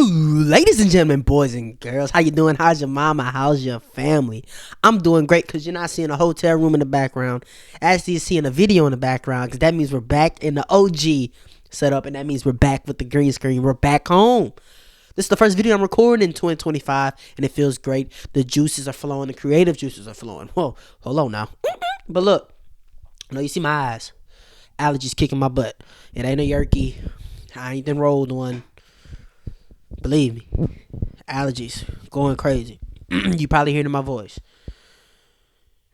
Ladies and gentlemen, boys and girls, how you doing? How's your mama? How's your family? I'm doing great because you're not seeing a hotel room in the background. Actually, you're seeing a video in the background because that means we're back in the OG setup, and that means we're back with the green screen. We're back home. This is the first video I'm recording in 2025, and it feels great. The juices are flowing. The creative juices are flowing. Whoa, hold on now. But look, you see my eyes. Allergies kicking my butt. It ain't a yerky. I ain't been rolled one. Believe me, allergies going crazy. You probably hearing my voice.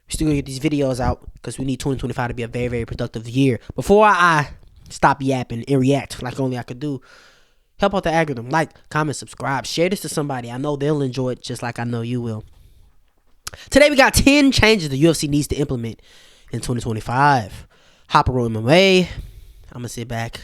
We still gonna get these videos out because we need 2025 to be a very, very productive year. Before I stop yapping and react like only I could do, help out the algorithm. Like, comment, subscribe, share this to somebody. I know they'll enjoy it just like I know you will. Today we got 10 changes the UFC needs to implement in 2025. Hopper MMA. I'm gonna sit back.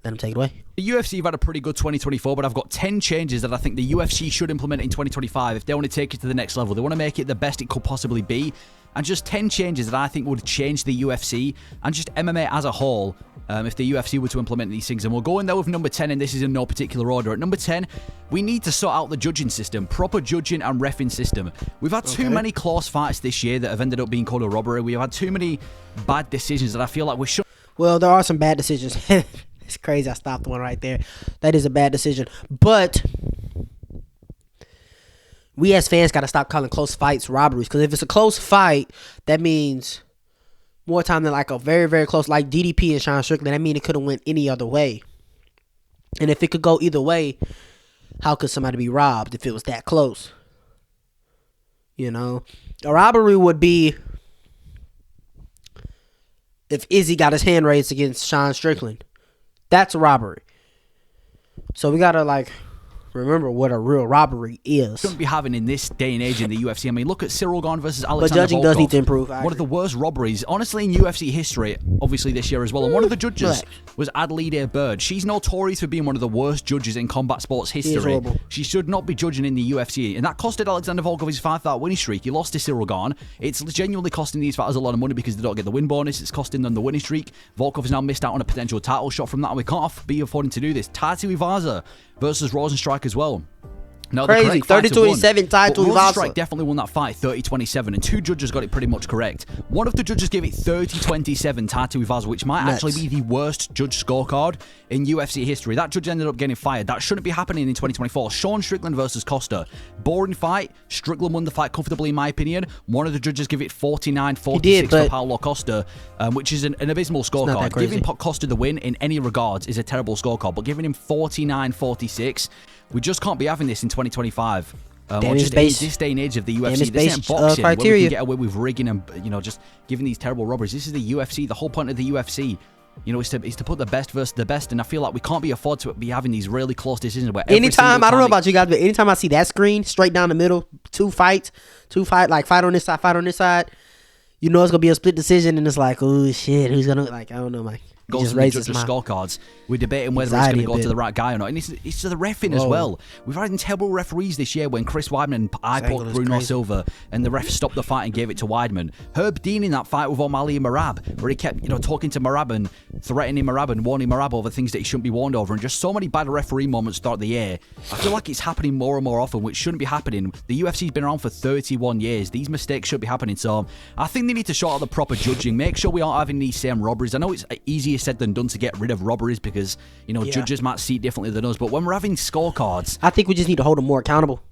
Let him take it away. The UFC have had a pretty good 2024, but I've got 10 changes that I think the UFC should implement in 2025 if they want to take it to the next level. They want to make it the best it could possibly be. And just 10 changes that I think would change the UFC and just MMA as a whole if the UFC were to implement these things. And we'll go in there with number 10, and this is in no particular order. At number 10, we need to sort out the judging system, proper judging and reffing system. We've had too many close fights this year that have ended up being called a robbery. We've had too many bad decisions that I feel like we should. Well, there are some bad decisions. It's crazy I stopped one right there. That is a bad decision. But we as fans got to stop calling close fights robberies. Because if it's a close fight, that means more time than like a very, very close, like DDP and Sean Strickland. That means it could have went any other way. And if it could go either way, how could somebody be robbed if it was that close? You know? A robbery would be if Izzy got his hand raised against Sean Strickland. That's a robbery. So we gotta remember what a real robbery is. Shouldn't be having in this day and age in the UFC. I mean, look at Cyril Gane versus Alexander But judging Volkov. does need to improve. One of the worst robberies, honestly, in UFC history, obviously this year as well. And one of the judges was Adelaide Bird. She's notorious for being one of the worst judges in combat sports history. She should not be judging in the UFC. And that costed Alexander Volkov his 5-fight winning streak. He lost to Cyril Gane. It's genuinely costing these fighters a lot of money because they don't get the win bonus. It's costing them the winning streak. Volkov has now missed out on a potential title shot from that, and we can't be affording to do this. Taito Iwaza versus Rosenstrike as well. No, crazy. 30-27 tied to Iwaza. Rosenstrike definitely won that fight 30-27, and two judges got it pretty much correct. One of the judges gave it 30-27 tied to Iwaza, which might actually be the worst judge scorecard in UFC history. That judge ended up getting fired. That shouldn't be happening in 2024. Sean Strickland versus Costa. Boring fight. Strickland won the fight comfortably, in my opinion. One of the judges gave it 49-46 for Paulo Costa, which is an abysmal scorecard. Giving Costa the win in any regards is a terrible scorecard, but giving him 49-46, we just can't be having this in 2025. Just in this day and age of the UFC, this isn't boxing where we can get away with rigging and just giving these terrible robberies. This is the UFC. The whole point of the UFC, is to put the best versus the best, and I feel like we can't be afford to be having these really close decisions where anytime, I don't know about you guys, but anytime I see that screen straight down the middle, fight on this side, fight on this side, it's gonna be a split decision, and it's like, oh shit, who's gonna I don't know, goes to the judges' scorecards. We're debating whether it's going to go to the right guy or not. And it's to the reffing as well. We've had terrible referees this year when Chris Weidman eye-poked Bruno Silva and the ref stopped the fight and gave it to Weidman. Herb Dean in that fight with O'Malley and Merab, where he kept talking to Merab and threatening Merab and warning Merab over things that he shouldn't be warned over, and just so many bad referee moments throughout the year. I feel like it's happening more and more often, which shouldn't be happening. The UFC's been around for 31 years. These mistakes should be happening. So I think they need to sort out the proper judging. Make sure we aren't having these same robberies. I know it's easier said than done to get rid of robberies because judges might see it differently than us, but when we're having scorecards, I think we just need to hold them more accountable.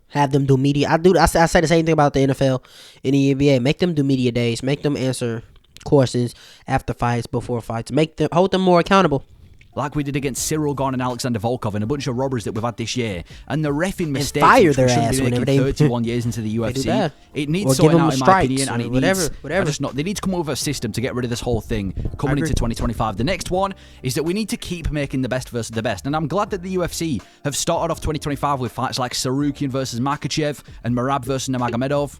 Have them do media. I say the same thing about the NFL and the NBA. Make them do media days. Make them answer questions after fights, before fights. Hold them more accountable. Like we did against Cyril Gane and Alexander Volkov and a bunch of robberies that we've had this year. And the reffing mistakes, fire their ass whenever they 31 years into the UFC. It needs sorting out, in my opinion, and whatever. They need to come up with a system to get rid of this whole thing coming into 2025. The next one is that we need to keep making the best versus the best. And I'm glad that the UFC have started off 2025 with fights like Sarukian versus Makachev and Merab versus Nurmagomedov.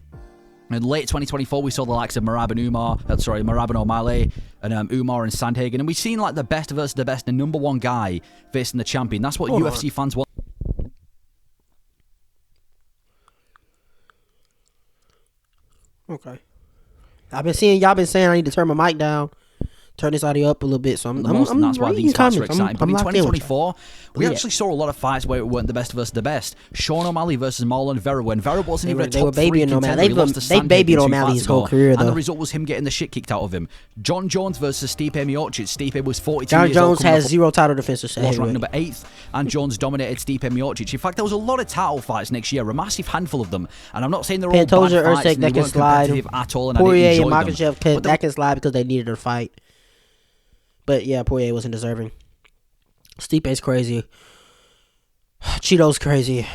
In late 2024, we saw the likes of Merab and O'Malley, and Umar and Sandhagen. And we've seen the best versus the best, the number one guy facing the champion. That's what UFC fans want. Okay. Y'all been saying I need to turn my mic down turn this audio up a little bit. So I'm and that's why these fights are exciting. But in locked in with 2024, we actually saw a lot of fights where it weren't the best versus the best. Sean O'Malley versus Marlon Vera, when Vera wasn't even a top 3 contender. They babied O'Malley his whole career, though. And the result was him getting the shit kicked out of him. John Jones versus Stipe Miocic. Stipe was 42 John years old. Jones has 0 title defenses. Was ranked number 8th, and Jones dominated Stipe Miocic. In fact, there was a lot of title fights next year, a massive handful of them. And I'm not saying they're all bad fights, and they weren't competitive at all, and Poirier I didn't and enjoy them. Makhachev, that can slide because they needed a fight. But yeah, Poirier wasn't deserving. Stipe's crazy. Cheeto's crazy.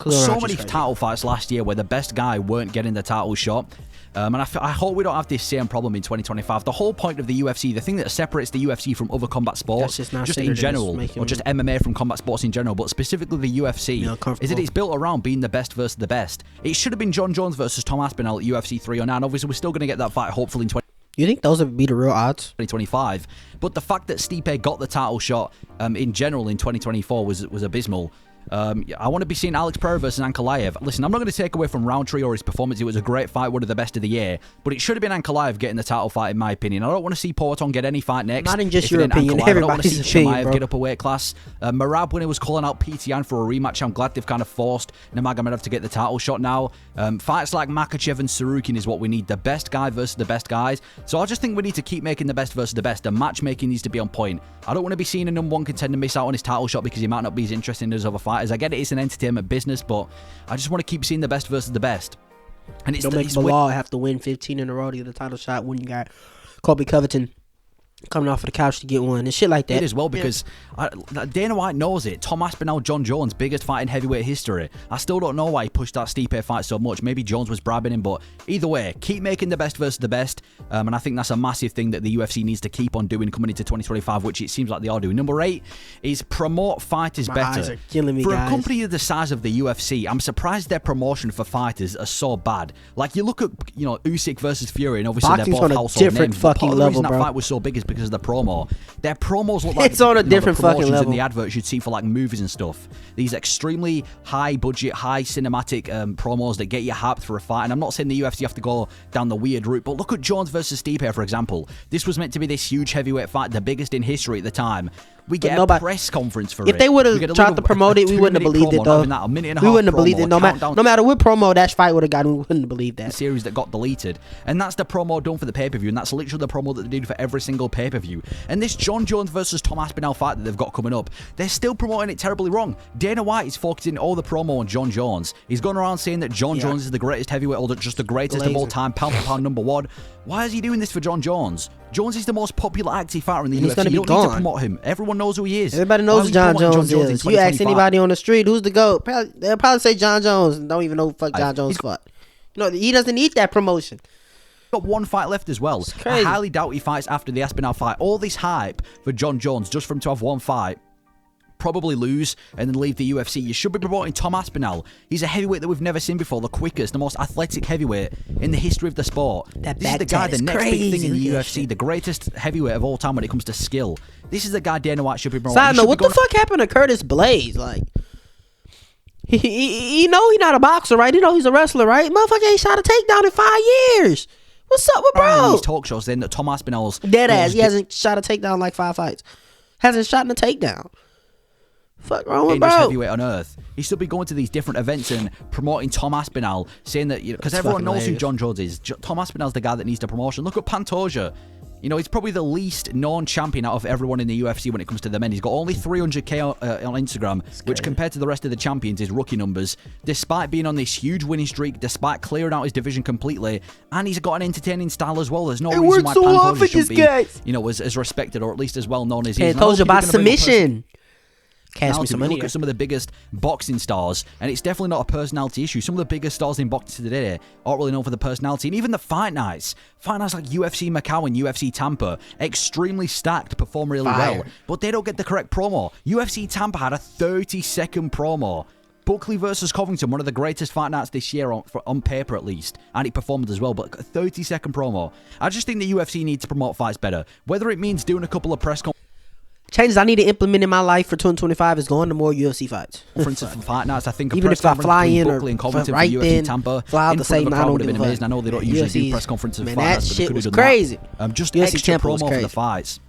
So many title fights last year where the best guy weren't getting the title shot. And I hope we don't have this same problem in 2025. The whole point of the UFC, the thing that separates the UFC from other combat sports, just in general, or just MMA from combat sports in general, but specifically the UFC, is that it's built around being the best versus the best. It should have been John Jones versus Tom Aspinall at UFC 309. Obviously, we're still going to get that fight, hopefully, in 2025. You think those would be the real odds? 2025. But the fact that Stipe got the title shot in general in 2024 was abysmal. I want to be seeing Alex Pereira versus Ankalaev. Listen, I'm not going to take away from Roundtree or his performance. It was a great fight, one of the best of the year. But it should have been Ankalaev getting the title fight, in my opinion. I don't want to see Poatan get any fight next. Not in just your opinion. I don't want to Everybody's see opinion, Chimaev bro. get up a weight class. Marab, when he was calling out PTN for a rematch, I'm glad they've kind of forced Nurmagomedov to get the title shot now. Fights like Makhachev and Sarukin is what we need. The best guy versus the best guys. So I just think we need to keep making the best versus the best. The matchmaking needs to be on point. I don't want to be seeing a number 1 contender miss out on his title shot because he might not be as interesting as other fighters. I get it, it's an entertainment business, but I just want to keep seeing the best versus the best. And it's don't make Bilal have to win 15 in a row to get a title shot when you got Colby Covington coming off of the couch to get one and shit like that. It as well, because Dana White knows it. Tom Aspinall, John Jones, biggest fight in heavyweight history. I still don't know why he pushed that Stipe fight so much. Maybe Jones was bribing him, but either way, keep making the best versus the best. And I think that's a massive thing that the UFC needs to keep on doing coming into 2025, which it seems like they are doing. Number 8 is promote fighters better. Eyes are killing me, for guys. a company of the size of the UFC, I'm surprised their promotion for fighters are so bad. Like, you look at, Usyk versus Fury, and obviously Boxing's they're both on a household different names. fucking Part of the reason level, bro. that fight was so big is because of the promo. Their promos look like It's on a different the fucking promotions level. in the adverts you'd see for like movies and stuff. These extremely high budget, high cinematic promos that get you hyped for a fight. And I'm not saying the UFC have to go down the weird route, but look at Jones versus Stipe, for example. This was meant to be this huge heavyweight fight, the biggest in history at the time. We get a press conference for it. If they would have tried to promote it, we wouldn't have believed it, though. We wouldn't have believed it. No matter what promo that fight would have gotten, we wouldn't have believed that. Series that got deleted. And that's the promo done for the pay-per-view, and that's literally the promo that they did for every single pay-per-view. And this John Jones versus Tom Aspinall fight that they've got coming up, they're still promoting it terribly wrong. Dana White is focusing all the promo on John Jones. He's going around saying that John Jones is the greatest heavyweight, or just the greatest of all time, pound for pound number 1. Why is he doing this for John Jones? Jones is the most popular active fighter in the UFC. You don't need to promote him. Everyone knows who he is. Everybody knows who John Jones is. You ask anybody on the street who's the GOAT, they'll probably say John Jones and don't even know who the fuck John Jones fought. He doesn't need that promotion. Got one fight left as well. I highly doubt he fights after the Aspinall fight. All this hype for John Jones just for him to have one fight, probably lose and then leave the UFC. You should be promoting Tom Aspinall. He's a heavyweight that we've never seen before, the quickest, the most athletic heavyweight in the history of the sport. This is the guy, the next big thing in the UFC, the greatest heavyweight of all time when it comes to skill. This is the guy Dana White should be promoting. Side note, what the fuck happened to Curtis Blaze? Like, he know he's not a boxer, right? He know he's a wrestler, right? Motherfucker ain't shot a takedown in 5 years. What's up with bro? These talk shows saying that Tom Aspinall's dead ass. He hasn't shot a takedown in like 5 fights. Hasn't shot in a takedown. Fuck wrong with bro? Heavyweight on earth. He should be going to these different events and promoting Tom Aspinall, saying that, because everyone knows who John Jones is. Tom Aspinall's the guy that needs the promotion. Look at Pantoja. He's probably the least known champion out of everyone in the UFC when it comes to the men. He's got only 300k on Instagram, which compared to the rest of the champions is rookie numbers. Despite being on this huge winning streak, despite clearing out his division completely, and he's got an entertaining style as well. There's no reason why Pantoja shouldn't be, as respected or at least as well known as he is. Pantoja by submission. Cash me some money. Look at some of the biggest boxing stars, and it's definitely not a personality issue. Some of the biggest stars in boxing today aren't really known for the personality, and even the fight nights like UFC Macau and UFC Tampa, extremely stacked, perform really well, but they don't get the correct promo. UFC Tampa had a 30-second promo. Buckley versus Covington, one of the greatest fight nights this year on paper at least, and it performed as well, but a 30-second promo. I just think the UFC needs to promote fights better, whether it means doing a couple of press conferences. changes I need to implement in my life for 2025 is going to more UFC fights. For fight nights, I think even if I fly in or Buckley and Covington right for UFC then, Tampa fly out in the front same of a night, I crowd don't would have give been a amazing. I know they don't usually do press conferences for fight nights, but they could was have done crazy. that. Just UFC extra Tampa was promo for crazy. the fights.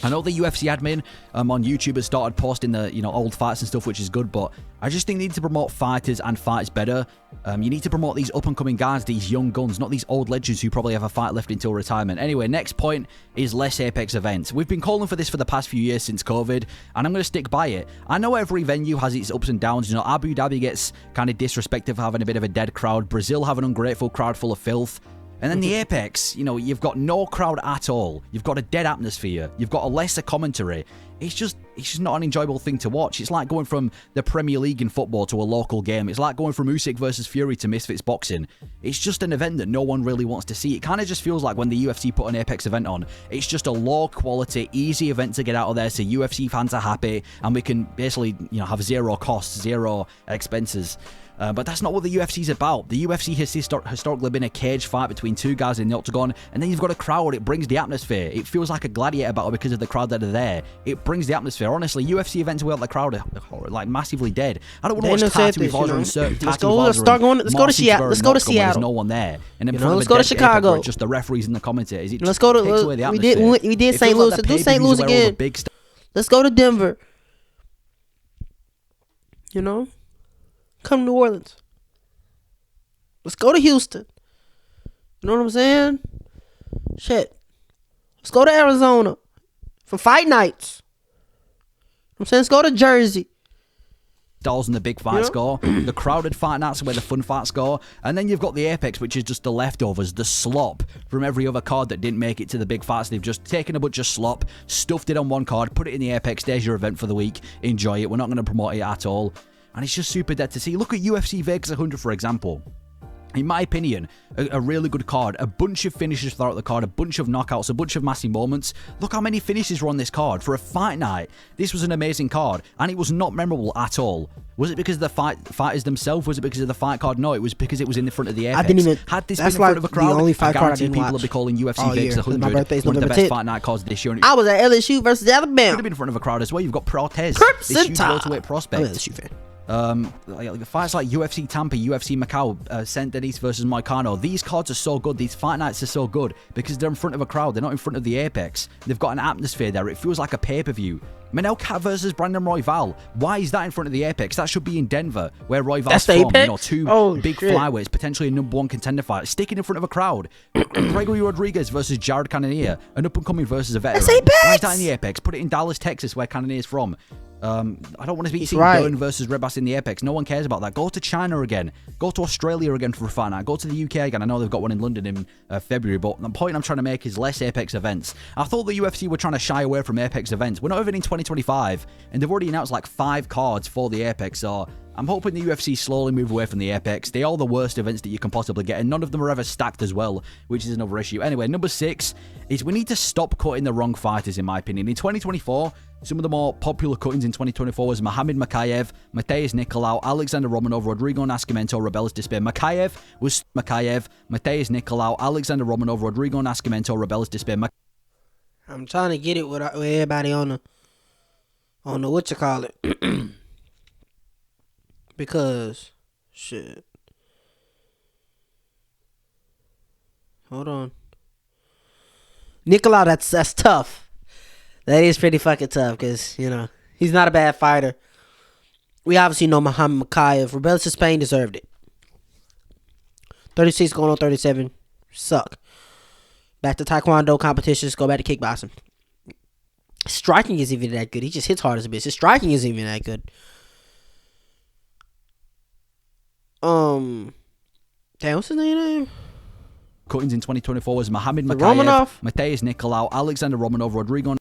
I know the UFC admin on YouTube has started posting the old fights and stuff, which is good, but I just think they need to promote fighters and fights better. You need to promote these up-and-coming guys, these young guns, not these old legends who probably have a fight left until retirement. Anyway, next point is less Apex events. We've been calling for this for the past few years since COVID, and I'm going to stick by it. I know every venue has its ups and downs. Abu Dhabi gets kind of disrespected for having a bit of a dead crowd. Brazil have an ungrateful crowd full of filth. And then the Apex, you've got no crowd at all. You've got a dead atmosphere. You've got a lesser commentary. It's just not an enjoyable thing to watch. It's like going from the Premier League in football to a local game. It's like going from Usyk versus Fury to Misfits boxing. It's just an event that no one really wants to see. It kind of just feels like when the UFC put an Apex event on, it's just a low quality, easy event to get out of there so UFC fans are happy and we can basically, have zero costs, zero expenses. But that's not what the UFC's about. The UFC has historically been a cage fight between two guys in the octagon, and then you've got a crowd. It brings the atmosphere. It feels like a gladiator battle because of the crowd that are there. It brings the atmosphere. Honestly, UFC events without the crowd are like massively dead. I don't want to watch Tati Vazra. Let's go to Seattle. Let's go to Seattle. There's no one there. And then let's go to Chicago. Just the referees and the commentators. Let's go to. We did St. Louis. Do St. Louis again. Let's go to Denver. Come to New Orleans. Let's go to Houston. You know what I'm saying? Shit. Let's go to Arizona for fight nights. I'm saying let's go to Jersey. Dolls and the big fights go. The crowded fight nights are where the fun fights go. And then you've got the Apex, which is just the leftovers, the slop from every other card that didn't make it to the big fights. They've just taken a bunch of slop, stuffed it on one card, put it in the Apex. There's your event for the week. Enjoy it. We're not going to promote it at all. And it's just super dead to see. Look at UFC Vegas 100, for example. In my opinion, a really good card. A bunch of finishes throughout the card, a bunch of knockouts, a bunch of massive moments. Look how many finishes were on this card. For a fight night, this was an amazing card, and it was not memorable at all. Was it because of the fighters themselves? Was it because of the fight card? No, it was because it was in the front of the Apex. I didn't even. Had this been in front of a crowd, the only fight I card I guarantee didn't people watch will be calling UFC Vegas 100 my birthday's one of the November best 10th. fight night cards this year. I was at LSU versus Alabama. Could have been in front of a crowd as well. You've got Protez, Crips this huge welterweight prospect. I'm an LSU fan. Fights like UFC Tampa, UFC Macau, Saint Denis versus Moicano. These cards are so good. These fight nights are so good because they're in front of a crowd. They're not in front of the Apex. They've got an atmosphere there. It feels like a pay-per-view. Manel Cat versus Brandon Royval. Why is that in front of the Apex? That should be in Denver, where Royval's from. Two big flyweights, potentially a #1 contender fight. Sticking in front of a crowd. Gregory Rodriguez versus Jared Cannonier, an up-and-coming versus a veteran. Why is that in the Apex? Put it in Dallas, Texas, where Cannonier's from. I don't want to see Byrne versus Rebus in the Apex. No one cares about that. Go to China again. Go to Australia again for a fight night. Go to the UK again. I know they've got one in London in February, but the point I'm trying to make is less Apex events. I thought the UFC were trying to shy away from Apex events. We're not even in 2025, and they've already announced like 5 cards for the Apex, so I'm hoping the UFC slowly move away from the Apex. They are the worst events that you can possibly get, and none of them are ever stacked as well, which is another issue. Anyway, number 6 is we need to stop cutting the wrong fighters, in my opinion. In 2024, some of the more popular cuttings in 2024 was Mohamed Makayev, Mateusz Nicolau, Alexander Romanov, Rodrigo Nascimento, Rebellis Despair. Makayev, Mateusz Nicolau, Alexander Romanov, Rodrigo Nascimento, Rebellis Despair. I'm trying to get it with everybody on the what you call it. Because, shit. Hold on. Nicolau, that's tough. That is pretty fucking tough because, he's not a bad fighter. We obviously know Mohamed Makayev. Rebellis to Spain deserved it. 36 going on 37. Suck. Back to Taekwondo competitions. Go back to kickboxing. Striking isn't even that good. He just hits hard as a bitch. His striking isn't even that good. Damn, what's his name? Cuttings in 2024 was Mohamed Makayev, Mateusz Nicolau, Alexander Romanov, Rodrigo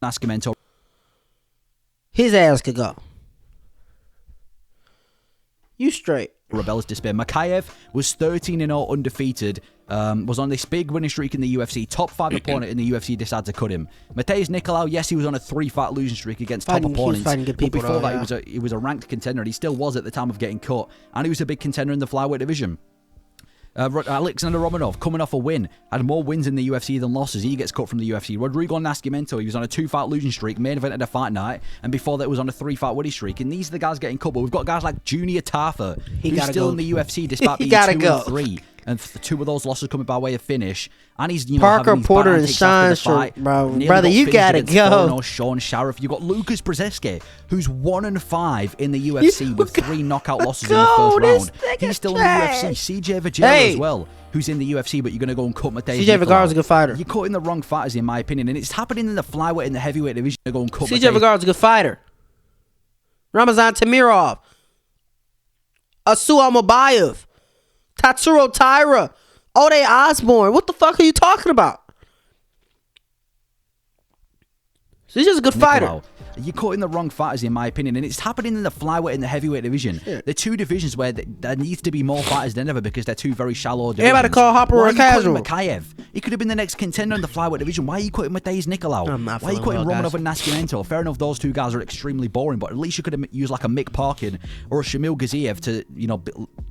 Nascimento. His ass could go. You straight. Rebellis Despair. Makayev was 13-0 undefeated. Was on this big winning streak in the UFC. Top 5 opponent in the UFC decided to cut him. Mateusz Nicolau, yes, he was on a 3-fight losing streak against top opponents. But before that, he was a ranked contender, and he still was at the time of getting cut. And he was a big contender in the flyweight division. Alexander Romanov, coming off a win, had more wins in the UFC than losses. He gets cut from the UFC. Rodrigo Nascimento, he was on a 2-fight losing streak, main event at a fight night, and before that was on a 3-fight winning streak. And these are the guys getting cut. But we've got guys like Junior Tafa, who's still in the UFC despite being 2-3. And 2 of those losses coming by way of finish. And he's, Parker Porter and Sean Sharp, brother, you gotta go. Sean Sharif. You've got Lucas Brzezinski, who's 1-5 in the UFC with 3 knockout losses in the first round. He's still in the UFC. CJ Vergara as well, who's in the UFC, but you're going to go and cut Matej. CJ Vergara's a good fighter. You're cutting the wrong fighters, in my opinion, and it's happening in the flyweight and the heavyweight division. You're going to cut CJ Vergara's a good fighter. Ramazan Tamirov, Asu Almabayev, Tatsuro Taira, Ode Osborne. What the fuck are you talking about? So he's just a good fighter. You're cutting the wrong fighters, in my opinion, and it's happening in the flyweight and the heavyweight division. Yeah. The 2 divisions where there needs to be more fighters than ever because they're 2 very shallow divisions. Everybody call Hopper a casual. Makayev? He could have been the next contender in the flyweight division. Why are you cutting Matej Nicolau? Why are you cutting Romanov and Nascimento? Fair enough, those 2 guys are extremely boring, but at least you could have used like a Mick Parkin or a Shamil Gaziev to,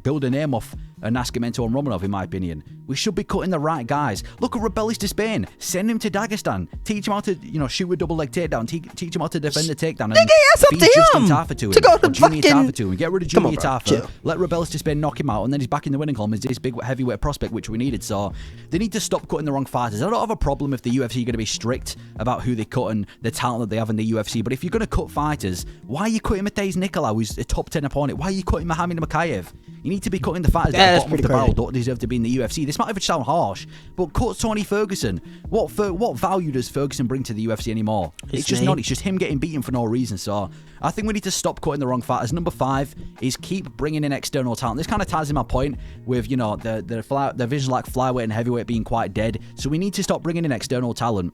build a name off Nascimento and Romanov, in my opinion. We should be cutting the right guys. Look at Rebelis Despain. Send him to Dagestan. Teach him how to, shoot a double leg takedown. Teach him how to defend the takedown. And that's up to him. Tafa to go to Junior fucking... Tafa to him. Get rid of Junior Tafa. Chill. Let Rebelis Despain knock him out, and then he's back in the winning column as this big heavyweight prospect, which we needed. So they need to stop cutting the wrong fighters. I don't have a problem if the UFC are going to be strict about who they cut and the talent that they have in the UFC. But if you're going to cut fighters, why are you cutting Matej Nicolau, who's a top 10 opponent? Why are you cutting Mohamed Makayev? You need to be cutting the fighters at the bottom of the barrel, don't deserve to be in the UFC. This might even sound harsh, but cut Tony Ferguson. What value does Ferguson bring to the UFC anymore? It's just not. It's just him getting beaten for no reason. So I think we need to stop cutting the wrong fighters. Number 5 is keep bringing in external talent. This kind of ties in my point with the divisions like flyweight and heavyweight being quite dead. So we need to stop bringing in external talent.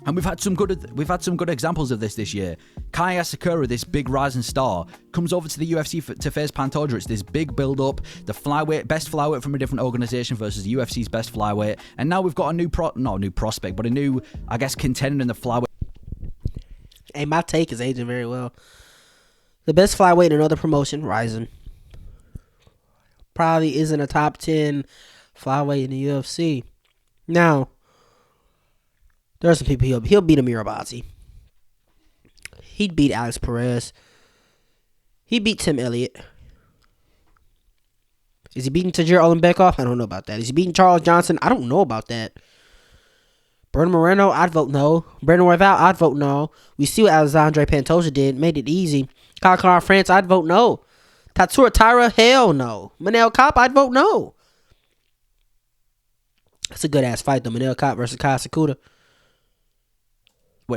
And we've had some good examples of this year. Kaya Sakura, this big rising star, comes over to the UFC to face Pantoja. It's this big build-up, the best flyweight from a different organization versus the UFC's best flyweight. And now we've got a not a new prospect, but a new, I guess, contender in the flyweight. Hey, my take is aging very well. The best flyweight in another promotion, Ryzen, probably isn't a top 10 flyweight in the UFC. Now, there are some people he'll beat Amir Abazi. He'd beat Alex Perez. He beat Tim Elliott. Is he beating Tajir Ulanbekov? I don't know about that. Is he beating Charles Johnson? I don't know about that. Brandon Moreno? I'd vote no. Brandon Royval? I'd vote no. We see what Alexandre Pantoja did. Made it easy. Kyle France? I'd vote no. Tatsuro Taira? Hell no. Manel Kopp? I'd vote no. That's a good-ass fight, though. Manel Kopp versus Kyle Sakuda.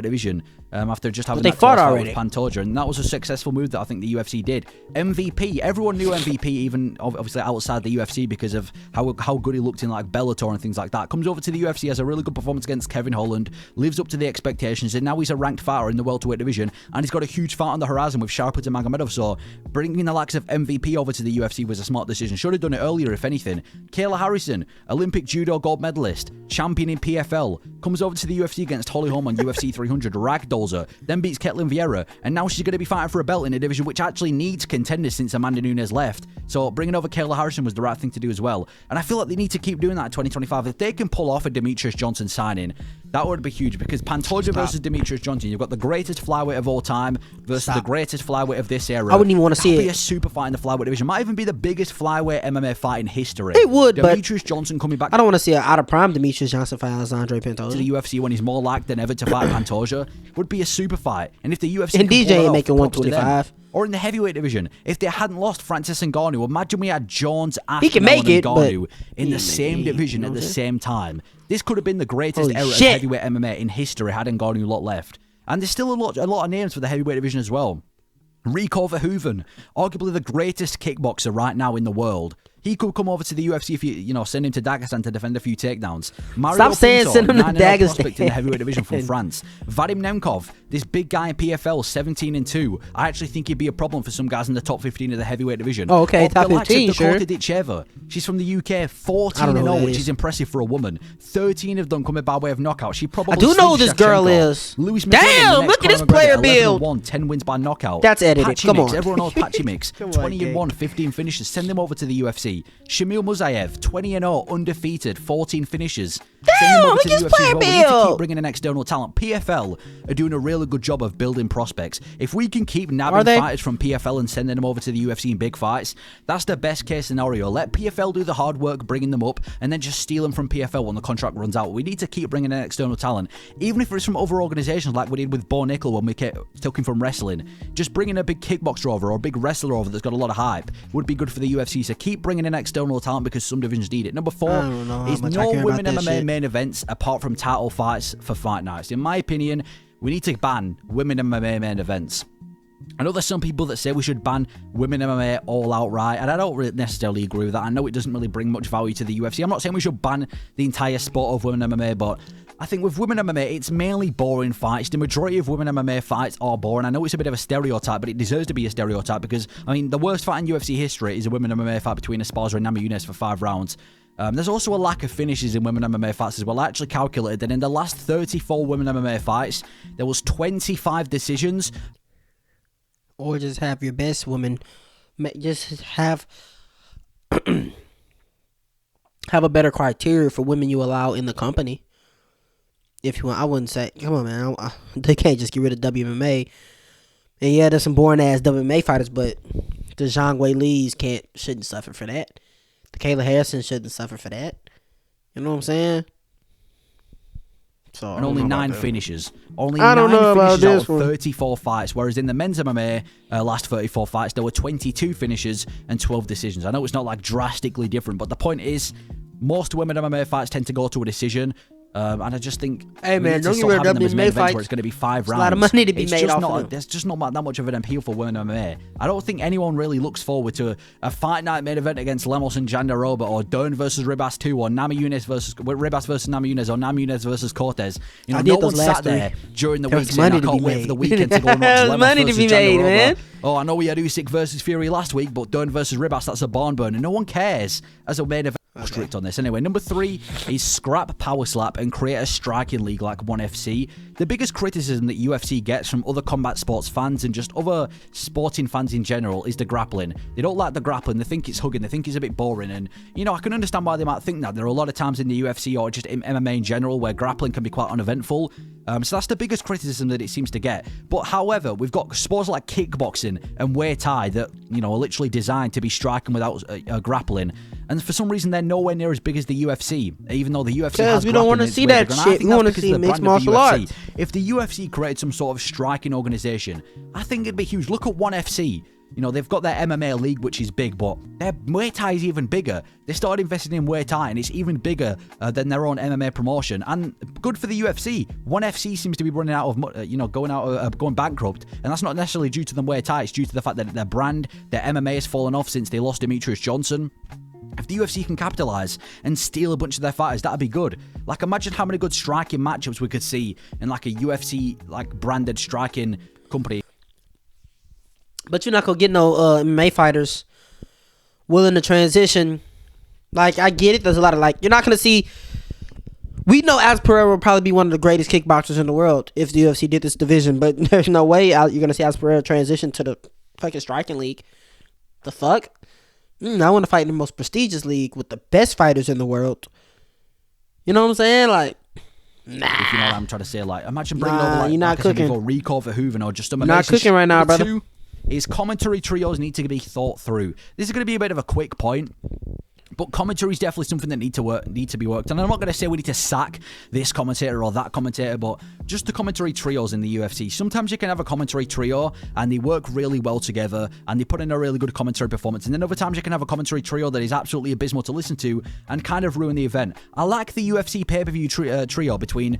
Division after just having that fought already with Pantoja, and that was a successful move that I think the UFC did. MVP, everyone knew MVP, even obviously outside the UFC, because of how good he looked in like Bellator and things like that. Comes over to the UFC, has a really good performance against Kevin Holland, lives up to the expectations, and now he's a ranked fighter in the welterweight division, and he's got a huge fight on the horizon with Sharipov Magomedov. So bringing the likes of MVP over to the UFC was a smart decision. Should have done it earlier, if anything. Kayla Harrison, Olympic judo gold medalist, champion in PFL, comes over to the UFC against Holly Holm on UFC 300, ragdolls her, then beats Ketlin Vieira, and now she's going to be fighting for a belt in a division which actually needs contenders since Amanda Nunes left. So bringing over Kayla Harrison was the right thing to do as well. And I feel like they need to keep doing that in 2025. If they can pull off a Demetrius Johnson signing, that would be huge, because Pantoja versus Demetrius Johnson, you've got the greatest flyweight of all time versus the greatest flyweight of this era. I wouldn't even want to see it. Be a super fight in the flyweight division. Might even be the biggest flyweight MMA fight in history. It would, Demetrius Johnson coming back. I don't want to see an out of prime Demetrius Johnson fight Alexandre Pantoja to the UFC when he's more likely than ever to fight Pantoja. Would be a super fight. And if the UFC and DJ ain't making 125. Or in the heavyweight division, if they hadn't lost Francis Ngannou, imagine we had Jones, he can make it, Ngannou in the same division at the same time. This could have been the greatest era of heavyweight MMA in history had Ngannou lot left. And there's still a lot of names for the heavyweight division as well. Rico Verhoeven, arguably the greatest kickboxer right now in the world. He could come over to the UFC if you send him to Dagestan to defend a few takedowns. Mario Pinto, send him to Dagestan. Prospect in the heavyweight division from France. Vadim Nemkov, this big guy in PFL, 17-2. I actually think he'd be a problem for some guys in the top 15 of the heavyweight division. Oh, okay, top 15, sure. Dakota Ditcheva, she's from the UK, 14-0, which is impressive for a woman. 13 of them coming by way of knockout. She probably. I do know who this girl is. Damn, look at this player build. 10 wins by knockout. That's edited. Patchy Come Mix, on. Everyone knows Patchy Mix. 20-1, 15 finishes. Send them over to the UFC. UFC. Shamil Musayev, 20-0, undefeated, 14 finishes. Damn, look at his player We need to bill. keep bringing in external talent. PFL are doing a really good job of building prospects. If we can keep nabbing fighters from PFL and sending them over to the UFC in big fights, that's the best case scenario. Let PFL do the hard work, bringing them up, and then just steal them from PFL when the contract runs out. We need to keep bringing in external talent, even if it's from other organizations like we did with Bo Nickel when we took him from wrestling. Just bringing a big kickboxer over or a big wrestler over that's got a lot of hype would be good for the UFC. So keep bringing in external talent because some divisions need it. Number 4 is no women MMA main events apart from title fights for fight nights. In my opinion, we need to ban women MMA main events. I know there's some people that say we should ban women MMA all outright, and I don't really necessarily agree with that. I know it doesn't really bring much value to the UFC. I'm not saying we should ban the entire sport of women MMA, but I think with women MMA, it's mainly boring fights. The majority of women MMA fights are boring. I know it's a bit of a stereotype, but it deserves to be a stereotype because, I mean, the worst fight in UFC history is a women MMA fight between Esparza and Namajunas for 5 rounds. There's also a lack of finishes in women MMA fights as well. I actually calculated that in the last 34 women MMA fights, there was 25 decisions. Or just have your best woman, just have have a better criteria for women you allow in the company. If you want, I wouldn't say, come on, man, they can't just get rid of WMA. And yeah, there's some boring ass WMA fighters, but the Zhang Wei Lees shouldn't suffer for that. The Kayla Harrison shouldn't suffer for that. You know what I'm saying? So And only 9 finishes. Only I don't 9 know about finishes out this of one. 34 fights. Whereas in the men's MMA, last 34 fights, there were 22 finishes and 12 decisions. I know it's not like drastically different, but the point is, most women MMA fights tend to go to a decision. And I just think, hey man, don't get rid of WMA WMA fights. where it's going to be 5 rounds. A lot of money to be It's made just off not, of them. There's just not that much of an appeal for women MMA. I don't think anyone really looks forward to a fight night main event against Lemos and Jandaroba, or Dern versus Ribas 2, or Namajunas versus Ribas versus Namajunas, or Namajunas versus Cortez. You know, no one sat there during the week saying, I can't wait for the weekend to go and watch Lemos money to versus be made, Jandaroba. man. Oh, I know we had Usyk versus Fury last week, but Dern versus Ribas, that's a barn burner. No one cares as a main event. Strict on this. Anyway, number 3 is scrap Power Slap and create a striking league like ONE FC. The biggest criticism that UFC gets from other combat sports fans and just other sporting fans in general is the grappling. They don't like the grappling. They think it's hugging. They think it's a bit boring. And, you know, I can understand why they might think that. There are a lot of times in the UFC or just in MMA in general where grappling can be quite uneventful. So that's the biggest criticism that it seems to get. But however, we've got sports like kickboxing and Muay Thai that, you know, are literally designed to be striking without grappling. And for some reason, they're nowhere near as big as the UFC, even though the UFC has we don't want to see that shit. We want to see mixed martial arts. If the UFC created some sort of striking organization, I think it'd be huge. Look at ONE FC. You know, they've got their MMA league, which is big, but their Muay Thai is even bigger. They started investing in Muay Thai, and it's even bigger than their own MMA promotion. And good for the UFC. ONE FC seems to be running out of, going bankrupt, and that's not necessarily due to the Muay Thai. It's due to the fact that their brand, their MMA has fallen off since they lost Demetrius Johnson. If the UFC can capitalise and steal a bunch of their fighters, that'd be good. Like, imagine how many good striking matchups we could see in like a UFC branded striking company. But you're not gonna get no MMA fighters willing to transition. Like, I get it. There's a lot of you're not gonna see. We know Alex Pereira will probably be one of the greatest kickboxers in the world if the UFC did this division, but there's no way you're gonna see Alex Pereira transition to the fucking striking league. The fuck? I want to fight in the most prestigious league with the best fighters in the world. You know what I'm saying? Like, nah. If you know what I'm trying to say, imagine bringing over you're not cooking. Rico Verhoeven or just a not cooking right now, brother. 2 is commentary trios need to be thought through. This is going to be a bit of a quick point. But commentary is definitely something that need to be worked. And I'm not going to say we need to sack this commentator or that commentator, but just the commentary trios in the UFC. Sometimes you can have a commentary trio and they work really well together and they put in a really good commentary performance. And then other times you can have a commentary trio that is absolutely abysmal to listen to and kind of ruin the event. I like the UFC pay-per-view trio between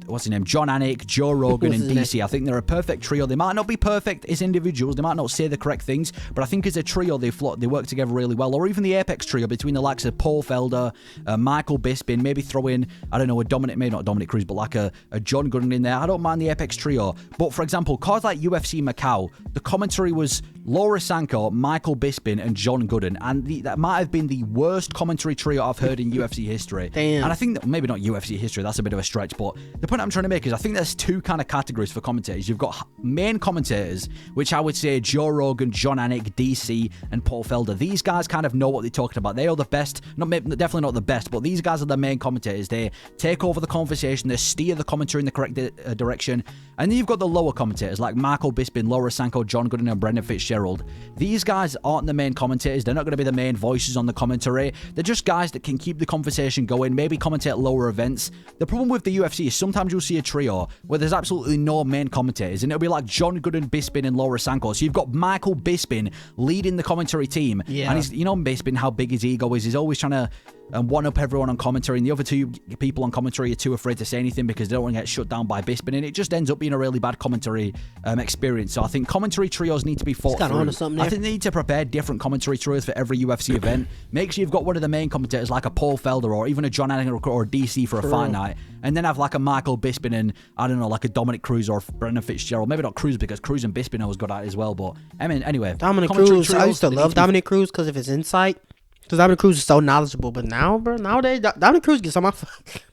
what's his name? John Anik, Joe Rogan, and DC. I think they're a perfect trio. They might not be perfect as individuals. They might not say the correct things, but I think as a trio, they work together really well. Or even the Apex trio between the likes of Paul Felder, Michael Bisping, maybe throw in, I don't know, maybe not Dominic Cruz, but like a John Gooden in there. I don't mind the Apex trio. But for example, cards like UFC Macau, the commentary was Laura Sanko, Michael Bisping, and John Gooden. And that might have been the worst commentary trio I've heard in UFC history. Damn. And I think that maybe not UFC history, that's a bit of a stretch, but the point I'm trying to make is I think there's two kind of categories for commentators. You've got main commentators, which I would say Joe Rogan, John Anik, DC, and Paul Felder. These guys kind of know what they're talking about. They are the best, definitely not the best, but these guys are the main commentators. They take over the conversation, they steer the commentary in the correct direction. And then you've got the lower commentators like Marco Bisping, Laura Sanko, John Gooden, and Brendan Fitzgerald. These guys aren't the main commentators. They're not going to be the main voices on the commentary. They're just guys that can keep the conversation going, maybe commentate lower events. The problem with the UFC is sometimes you'll see a trio where there's absolutely no main commentators, and it'll be like John Gooden, Bisping, and Laura Sanko. So you've got Michael Bisping leading the commentary team, and he's, Bisping, how big his ego is. He's always trying to one up everyone on commentary, and the other two people on commentary are too afraid to say anything because they don't want to get shut down by Bisping, and it just ends up being a really bad commentary experience. So I think commentary trios need to be fought through. I think they need to prepare different commentary trios for every UFC event. Make sure you've got one of the main commentators like a Paul Felder or even a John Anik or a DC for a fight night, and then have like a Michael Bisping and I don't know, like a Dominic Cruz or Brendan Fitzgerald. Maybe not Cruz because Cruz and Bisping are always good at it as well. But I mean, anyway, Dominic Cruz. I used to love Dominic Cruz because of his insight. Because Dominic Cruz is so knowledgeable, but now, bro, nowadays, Dominic Cruz gets on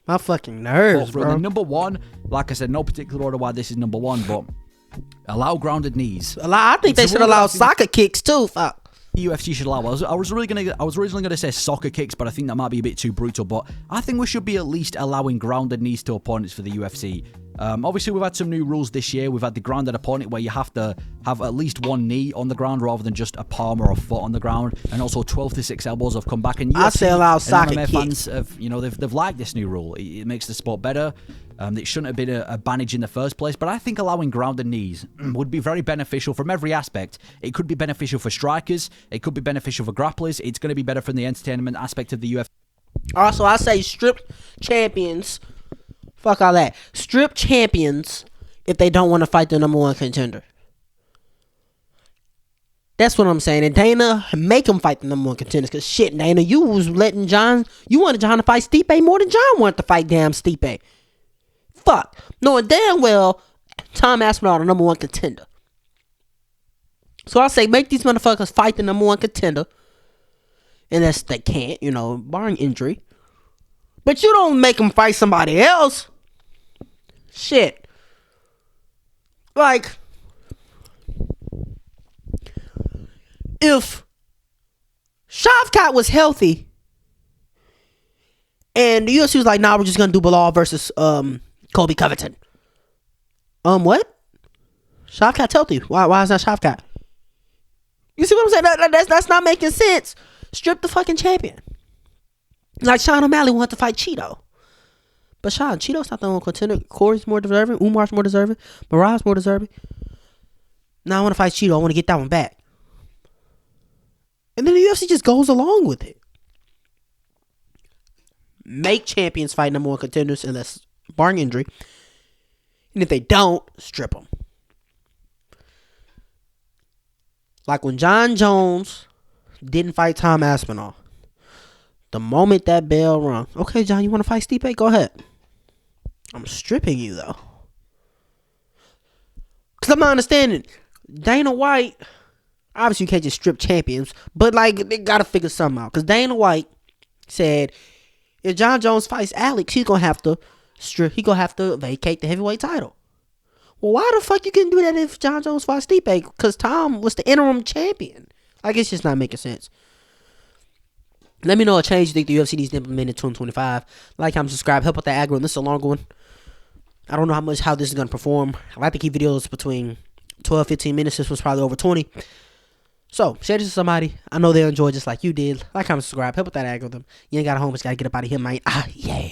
my fucking nerves, bro. Number one, like I said, no particular order why this is number one, but allow grounded knees. I think they should allow soccer kicks too. Fuck. UFC should allow. I was originally gonna say soccer kicks, but I think that might be a bit too brutal. But I think we should be at least allowing grounded knees to opponents for the UFC. Obviously, we've had some new rules this year. We've had the grounded opponent where you have to have at least one knee on the ground rather than just a palm or a foot on the ground. And also 12 to 6 elbows have come back. And UFC, I say allow soccer MMA kicks. Fans have, they've liked this new rule. It makes the sport better. It shouldn't have been a bannage in the first place, but I think allowing grounded knees would be very beneficial from every aspect. It could be beneficial for strikers. It could be beneficial for grapplers. It's going to be better from the entertainment aspect of the UFC. Also, I say strip champions. Fuck all that. Strip champions if they don't want to fight the number one contender. That's what I'm saying. And Dana, make him fight the number one contenders. Because shit, Dana, you was letting John... You wanted John to fight Stipe more than John wanted to fight damn Stipe. Fuck. Knowing damn well Tom Aspinall the number one contender. So I say make these motherfuckers fight the number one contender. Unless they can't, barring injury. But you don't make them fight somebody else. Shit. Like, if Shavkat was healthy and the UFC was like, nah, we're just gonna do Bilal versus Colby Covington. What? Shavkat's healthy. Why is that Shavkat? You see what I'm saying? That's not making sense. Strip the fucking champion. Like Sean O'Malley wanted to fight Cheeto. But Cheeto's not the only contender. Corey's more deserving. Umar's more deserving. Marad's more deserving. Now I want to fight Cheeto. I want to get that one back. And then the UFC just goes along with it. Make champions fight number one contenders unless barring injury. And if they don't, strip them. Like when John Jones didn't fight Tom Aspinall. The moment that bell rung, okay, John, you want to fight Stipe? Go ahead. I'm stripping you, though. Because I'm not understanding. Dana White, obviously you can't just strip champions, but like they got to figure something out. Because Dana White said if John Jones fights Alex, he's going to have to vacate the heavyweight title. Well, why the fuck you couldn't do that if John Jones fights Stipe? Because Tom was the interim champion. Like, it's just not making sense. Let me know a change you think the UFC needs to implement in 2025. Like, comment, subscribe, help with the algorithm. This is a long one. I don't know how this is going to perform. I like to keep videos between 12-15 minutes. This was probably over 20. So, share this with somebody. I know they'll enjoy just like you did. Like, comment, subscribe, help with that algorithm. You ain't got a home, but you got to get up out of here, man. Yeah.